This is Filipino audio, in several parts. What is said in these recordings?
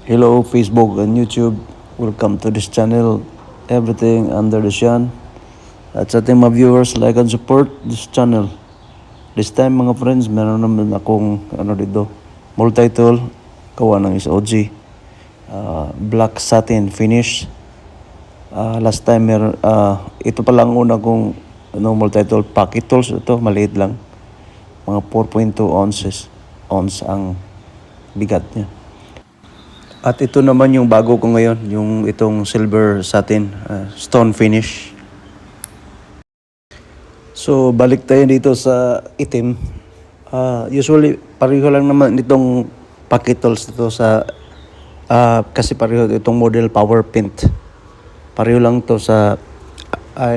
Hello, Facebook and YouTube. Welcome to this channel, Everything Under the Sun. At sa ating mga viewers, like and support this channel. This time mga friends, meron naman akong dito, multi-tool, gawa ng SOG. Black satin finish. Last time ito pa lang una kong multi-tool pocket tools. Ito, maliit lang. Mga 4.2 ounce ang bigat niya. At ito naman yung bago ko ngayon, yung itong silver satin stone finish. So balik tayo dito sa itim. Usually pareho lang naman itong pocket tools dito sa kasi pareho itong model power paint. Pareho lang to sa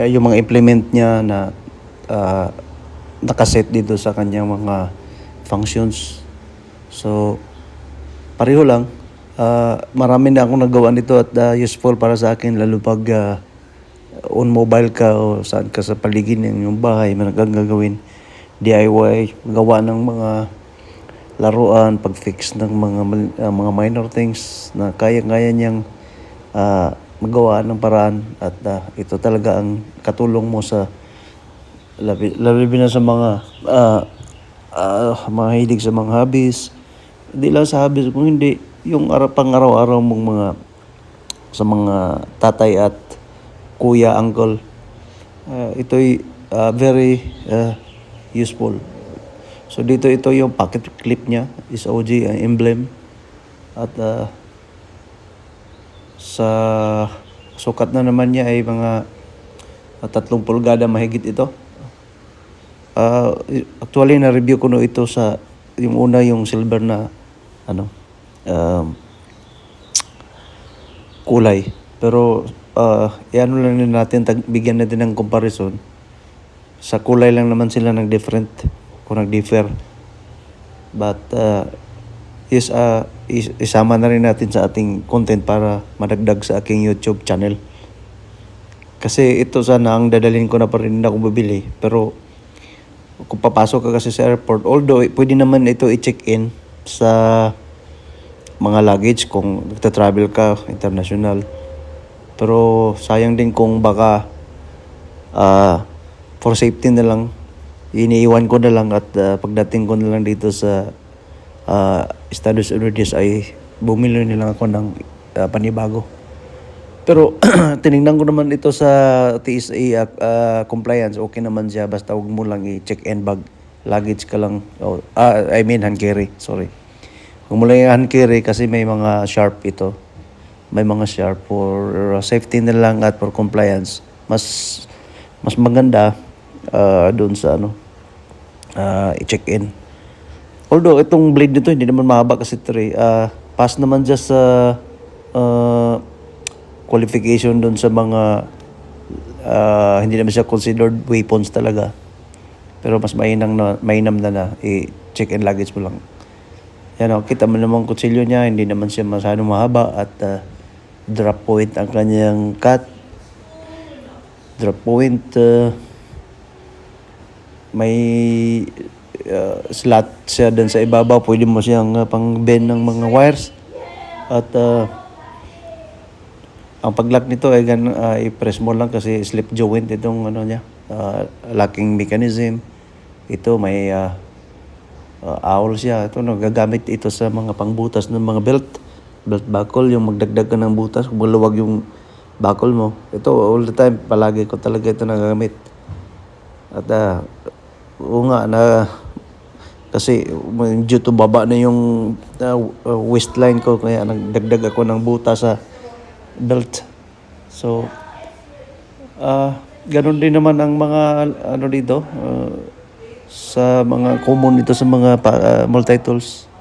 yung mga implement niya na nakaset dito sa kanyang mga functions. So pareho lang. Marami na akong nagawa nito at useful para sa akin, lalo pag on mobile ka o saan ka sa paligid ng iyong bahay, may nagagawin DIY, gawa ng mga laruan, pag-fix ng mga minor things na kaya-kaya niyang magawa ng paraan. At ito talaga ang katulong mo sa labi na sa mga mahilig sa mga hobbies. Hindi lang sa hobbies, kung hindi yung pang-araw-araw mong sa mga tatay at kuya, uncle. Ito'y very useful. So dito ito yung pocket clip niya, SOG emblem. At sa sukat na naman niya ay mga 3 pulgada mahigit ito. Actually na-review ko no ito sa yung una, yung silver na kulay. Pero iano lang din natin, bigyan natin ng comparison. Sa kulay lang naman sila nag-different kung nag-differ. But isama na rin natin sa ating content para madagdag sa aking YouTube channel. Kasi ito sana ang dadalhin ko na pa rin ako bibili. Pero kung papasok ka kasi sa airport, although pwede naman ito i-check-in sa mga luggage kung nagta-travel ka international. Pero sayang din kung baka for safety na lang, iniiwan ko na lang at pagdating ko na lang dito sa Estados Unidos ay bumili na lang ako ng panibago. Pero tinignan ko naman ito sa TSA compliance, okay naman siya, basta huwag mo lang i-check-in bag, luggage ka lang, hand carry, sorry. Huwag mo lang hand carry kasi may mga sharp ito. May mga sharp for safety na lang at for compliance. Mas maganda doon sa i-check-in. Although itong blade nito hindi naman mahaba kasi pass naman dyan sa qualification doon sa mga hindi naman siya considered weapons talaga. Pero mas mainam na i-check-in luggage mo lang. Yan, kita mo naman kutsilyo niya, hindi naman siya masyadong mahaba at drop point ang kanyang cut. Drop point, may slot siya dun sa ibabaw, pwede mo siyang pang-bend ng mga wires. At ang pag-lock nito ay i-press mo lang kasi slip joint itong niya, locking mechanism. Ito may owl siya. Ito gagamit ito sa mga pangbutas ng mga belt buckle, yung magdagdag ka ng butas kung maluwag yung buckle mo. Ito all the time, palagi ko talaga ito nagagamit. At kasi due to baba na yung waistline ko, kaya nagdagdag ako ng butas sa belt. So ganun din naman ang mga dito sa mga common dito sa mga multi-tools.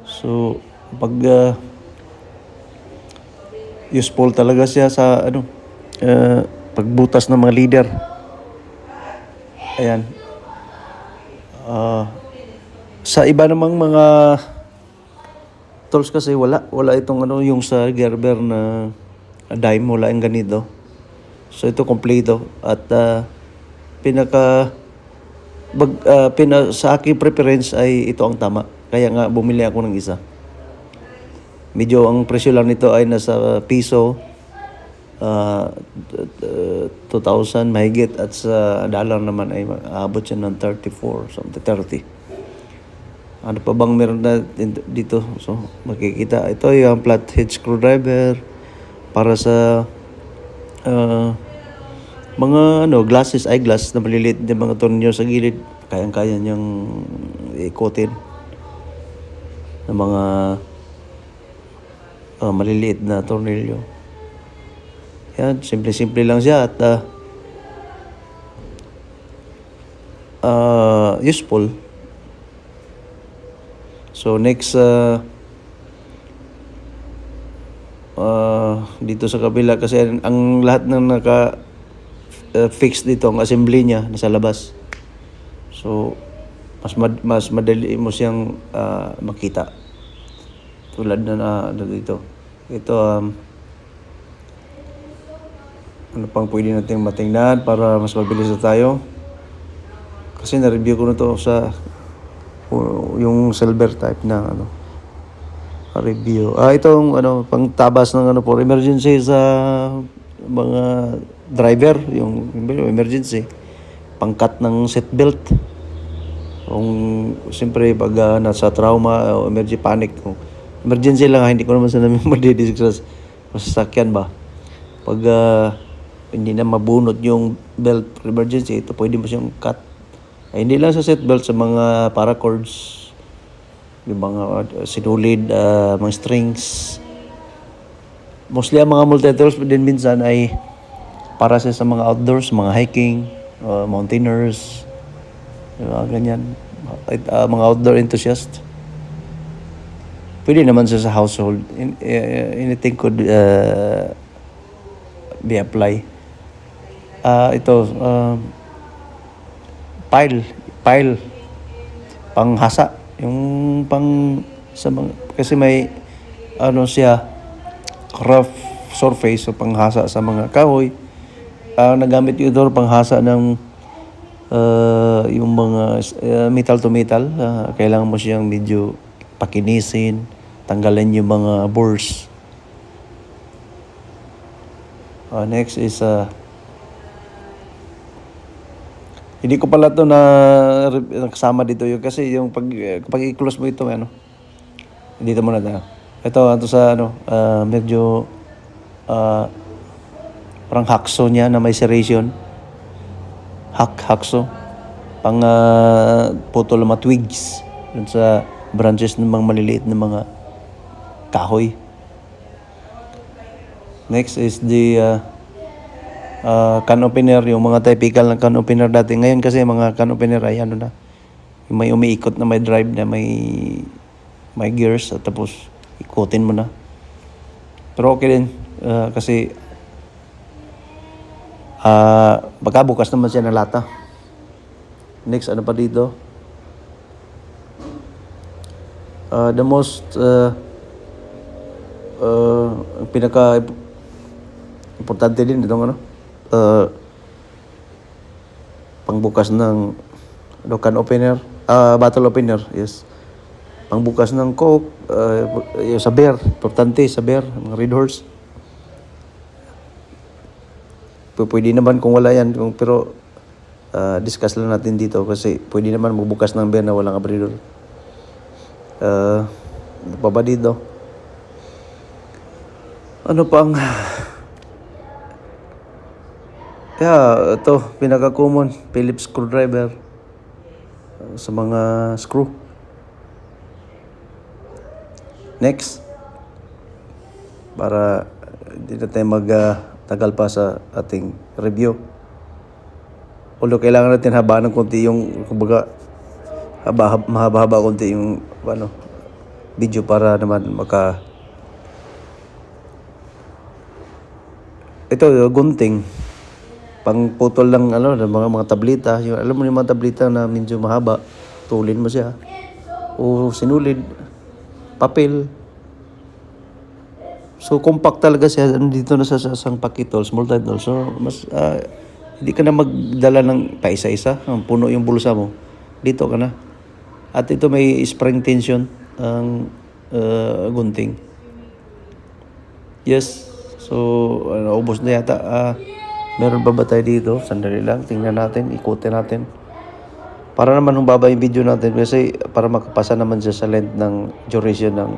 So pag useful talaga siya sa pagbutas ng mga leader. Ayan. Sa iba namang mga tools kasi wala itong yung sa Gerber na dime, wala yung ganito. So ito kompleto at sa aking preference ay ito ang tama. Kaya nga bumili ako ng isa. Medyo ang presyo lang nito ay nasa piso, 2,000 mahigit, at sa dollar naman ay aabot siya ng 34, something 30. Ano pa bang meron na dito? So, makikita. Ito yung flathead screwdriver para sa mga glasses, eyeglass na maliliit na mga tornilyo sa gilid. Kayang-kaya niyang ikotin ng mga maliliit na tornilyo. Yan, simple-simple lang siya at useful. So next, dito sa kabila, kasi ang lahat ng fix dito, ang assembly niya nasa labas. So mas madali mo siyang makita. Tulad na dito. Ito, ano pang pwede natin matingnan para mas mabilis na tayo. Kasi na-review ko na to sa yung silver type na review. Itong pang tabas ng for emergency sa mga driver, yung emergency, pangkat ng seatbelt. Kung siyempre pag nasa trauma o emergency lang, hindi ko naman namin madidiscuss masasakyan ba. Pag hindi na mabunot yung belt for emergency, ito pwede mo siyang cut. Hindi lang sa seatbelt, sa mga paracords, yung mga sinulid, mga strings. Mostly ang mga multi-tools din minsan ay para sa mga outdoors, mga hiking, mountaineers, ganyan, mga outdoor enthusiast. Pwede naman sa household. Anything could be apply. Ito, pile panghasa, yung sa mga, kasi may siya rough surface, so panghasa sa mga kahoy. Nagamit yung ito panghasa ng yung mga metal to metal. Kailangan mo siyang medyo pakinisin, tanggalin yung mga burrs. Next is hindi ko pala ito nakasama dito yun, kasi yung pag i-close mo ito, dito muna tayo. Ito sa medyo parang hacksaw niya na may serration. Hacksaw. Pang putol ng mga twigs dun sa branches ng mga maliliit na mga kahoy. Next is the can opener, yung mga typical ng can opener dati. Ngayon kasi mga can opener ay na, may umiikot na may drive na may gears, at tapos ikutin mo na. Pero okay din, kasi baka bukas naman siya ng lata. Next, ano pa dito? The most pinaka importante din itong pangbukas ng can opener, bottle opener, yes. Pangbukas ng Coke, sa beer, importante sa beer, mga Red Horse. Pwede naman kung wala yan, pero discuss lang natin dito, kasi pwede naman magbukas ng beer na walang abridor. Ano pa ba dito? Ano pang ito, pinaka-common, Phillips screwdriver sa mga screw. Next, para hindi na tayo magtagal pa sa ating review. Although kailangan natin habaan ng konti yung, kumbaga, mahaba-haba konti yung video para naman ito yung gunting, pang putol lang ng mga tableta. Yung, alam mo yung mga tableta na medyo mahaba, tulin mo siya, o sinulid, papel. So compact talaga siya, dito na sa isang pakitol, small title. So mas hindi ka na magdala ng paisa-isa, puno yung bulsa mo, dito ka na. At ito may spring tension ang gunting. Yes. So, naubos na yata. Meron pa ba tayo dito? Sandali lang. Tingnan natin. Ikutin natin. Para naman humaba yung video natin kasi para makapasa naman siya sa length ng duration ng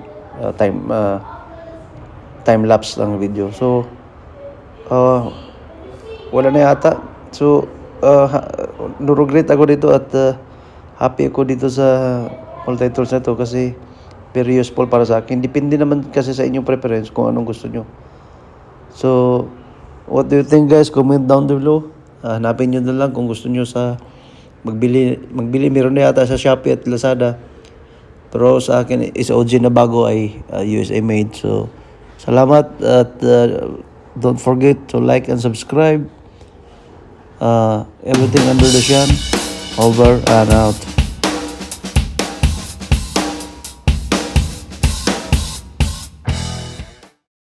time lapse ng video. So, wala na yata. So, nurugrit ako dito at happy ako dito sa multi-tools na to kasi very useful para sa akin. Depende naman kasi sa inyong preference kung anong gusto nyo. So, what do you think guys? Comment down below. Hanapin nyo na lang kung gusto nyo sa magbili. Meron na yata sa Shopee at Lazada. Pero sa akin is OG na bago ay USA made. So, salamat at don't forget to like and subscribe. Everything under the sun. Over and out.